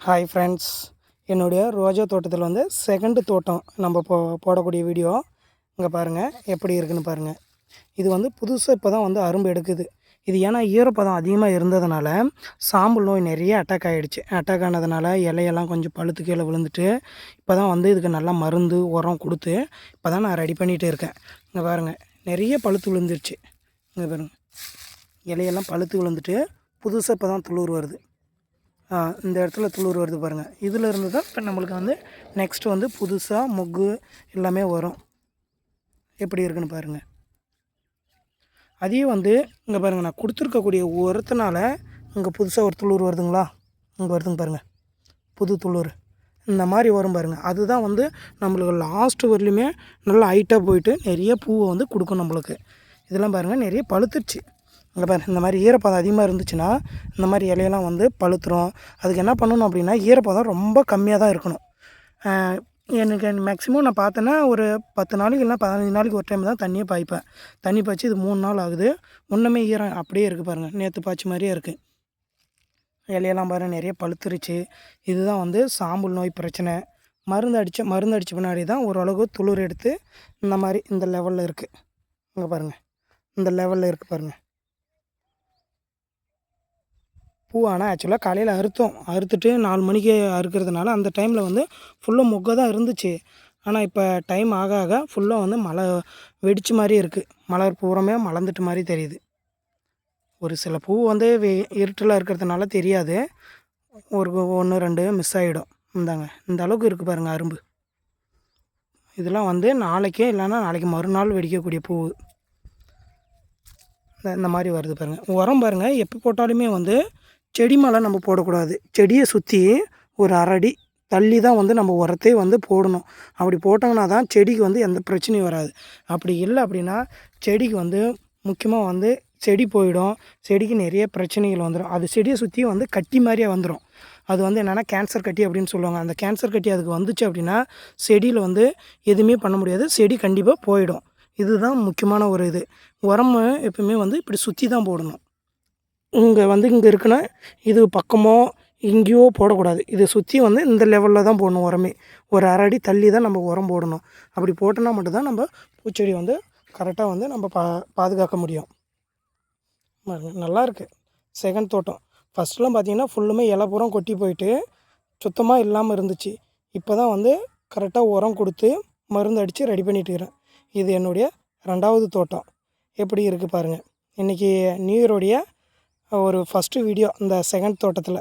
Hi friends, என்னுடைய ரோஜா தோட்டத்தில் வந்து செகண்டு தோட்டம் நம்ம போடக்கூடிய வீடியோ. இங்கே பாருங்கள் எப்படி இருக்குதுன்னு பாருங்கள். இது வந்து புதுசாக இப்போ தான் வந்து அரும்பு எடுக்குது. இது ஏன்னா ஈரப்பதம் அதிகமாக இருந்ததுனால சாம்பல் நோய் நிறைய அட்டாக் ஆகிடுச்சு. அட்டாக் ஆனதுனால இலையெல்லாம் கொஞ்சம் பழுத்து கீழே விழுந்துட்டு இப்போ தான் வந்து இதுக்கு நல்லா மருந்து உரம் கொடுத்து இப்போ தான் நான் ரெடி பண்ணிகிட்டு இருக்கேன். இங்கே பாருங்கள் நிறைய பழுத்து விழுந்துருச்சு. இங்கே பாருங்கள் இலையெல்லாம் பழுத்து விழுந்துட்டு புதுசாக இப்போ தான் துளிர் வருது. இந்த இடத்துல துளிர் வருது பாருங்கள். இதில் இருந்து தான் இப்போ நம்மளுக்கு வந்து நெக்ஸ்ட்டு வந்து புதுசாக மொக்கு எல்லாமே வரும். எப்படி இருக்குன்னு பாருங்கள். அதையும் வந்து இங்கே பாருங்கள், நான் கொடுத்துருக்கக்கூடிய உரத்தினால இங்கே புதுசாக ஒரு துளிர் வருதுங்களா, இங்கே வருதுங்க பாருங்கள், புது துளிர் இந்த மாதிரி வரும் பாருங்கள். அதுதான் வந்து நம்மளுக்கு லாஸ்ட்டு வரலையுமே நல்லா ஹைட்டாக போயிட்டு நிறைய பூவை வந்து கொடுக்கும் நம்மளுக்கு. இதெல்லாம் பாருங்கள் நிறைய பழுத்துருச்சு. இங்கே பாரு, இந்த மாதிரி ஈரப்பதம் அதிகமாக இருந்துச்சுன்னா இந்த மாதிரி இலையெல்லாம் வந்து பழுத்துரும். அதுக்கு என்ன பண்ணணும் அப்படின்னா ஈரப்பதம் ரொம்ப கம்மியாக தான் இருக்கணும். எனக்கு மேக்ஸிமம் நான் பார்த்தேன்னா ஒரு 10 நாளைக்கு இல்லைனா 15 நாளைக்கு ஒரு டைம் தான் தண்ணியே பாய்ப்பேன். தண்ணி பாய்ச்சி இது 3 நாள் ஆகுது. ஒன்றுமே ஈரம் அப்படியே இருக்குது பாருங்கள், நேற்று பாய்ச்சி மாதிரியே இருக்குது. இலையெல்லாம் பாருங்கள் நிறைய பழுத்துருச்சு. இதுதான் வந்து சாம்பல் நோய் பிரச்சனை. மருந்து அடித்த பின்னாடி தான் ஓரளவுக்கு துளிர் எடுத்து இந்த மாதிரி இந்த லெவலில் இருக்குது. இங்கே பாருங்கள், இந்த லெவலில் இருக்குது பாருங்கள் பூ. ஆனால் ஆக்சுவலாக காலையில் அறுத்துட்டு 4 மணிக்கு அறுக்கிறதுனால அந்த டைமில் வந்து ஃபுல்லாக மொக்கை தான் இருந்துச்சு. ஆனால் இப்போ டைம் ஆக ஆக ஃபுல்லாக வந்து மழை வெடிச்சு மாதிரி இருக்குது. மலர் பூரமே மலர்ந்துட்டு மாதிரி தெரியுது. ஒரு சில பூ வந்து இருட்டில் இருக்கிறதுனால தெரியாது, ஒரு 1 2 மிஸ் ஆகிடும். இந்தாங்க இந்த அளவுக்கு இருக்குது பாருங்கள் அரும்பு. இதெல்லாம் வந்து நாளைக்கே இல்லைன்னா நாளைக்கு மறுநாள் வெடிக்கக்கூடிய பூ. இந்த மாதிரி வருது பாருங்கள். உரம் பாருங்கள், எப்போ போட்டாலுமே வந்து செடி மேலே நம்ம போடக்கூடாது. செடியை சுற்றி ஒரு 1/2 அடி தள்ளி தான் வந்து நம்ம உரத்தே வந்து போடணும். அப்படி போட்டோம்னா தான் செடிக்கு வந்து எந்த பிரச்சனையும் வராது. அப்படி இல்லை அப்படின்னா செடிக்கு வந்து முக்கியமாக வந்து செடி போயிடும். செடிக்கு நிறைய பிரச்சனைகள் வந்துடும். அது செடியை சுற்றி வந்து கட்டி மாதிரியே வந்துடும். அது வந்து என்னென்னா கேன்சர் கட்டி அப்படின்னு சொல்லுவாங்க. அந்த கேன்சர் கட்டி அதுக்கு வந்துச்சு அப்படின்னா செடியில் வந்து எதுவுமே பண்ண முடியாது. செடி கண்டிப்பாக போயிடும். இதுதான் முக்கியமான ஒரு இது. உரம் எப்பவுமே வந்து இப்படி சுற்றி தான் போடணும். இங்கே இருக்குன்னா இது பக்கமோ எங்கேயோ போடக்கூடாது. இதை சுற்றி வந்து இந்த லெவலில் தான் போடணும் உரமே. ஒரு 1/2 அடி தள்ளி தான் நம்ம உரம் போடணும். அப்படி போட்டோன்னா மட்டும்தான் நம்ம பூச்செடி வந்து கரெக்டாக வந்து நம்ம பாதுகாக்க முடியும். நல்லாயிருக்கு செகண்ட் தோட்டம். ஃபஸ்ட்லாம் பார்த்திங்கன்னா ஃபுல்லுமே இலை பூரா கொட்டி போயிட்டு சுத்தமாக இல்லாமல் இருந்துச்சு. இப்போ தான் வந்து கரெக்டாக உரம் கொடுத்து மருந்து அடித்து ரெடி பண்ணிட்டு இருக்கிறேன். இது என்னுடைய 2வது தோட்டம். எப்படி இருக்குது பாருங்கள். இன்றைக்கி நியூ இயருடைய ஒரு ஃபஸ்ட்டு வீடியோ இந்த செகண்ட் தோட்டத்தில்.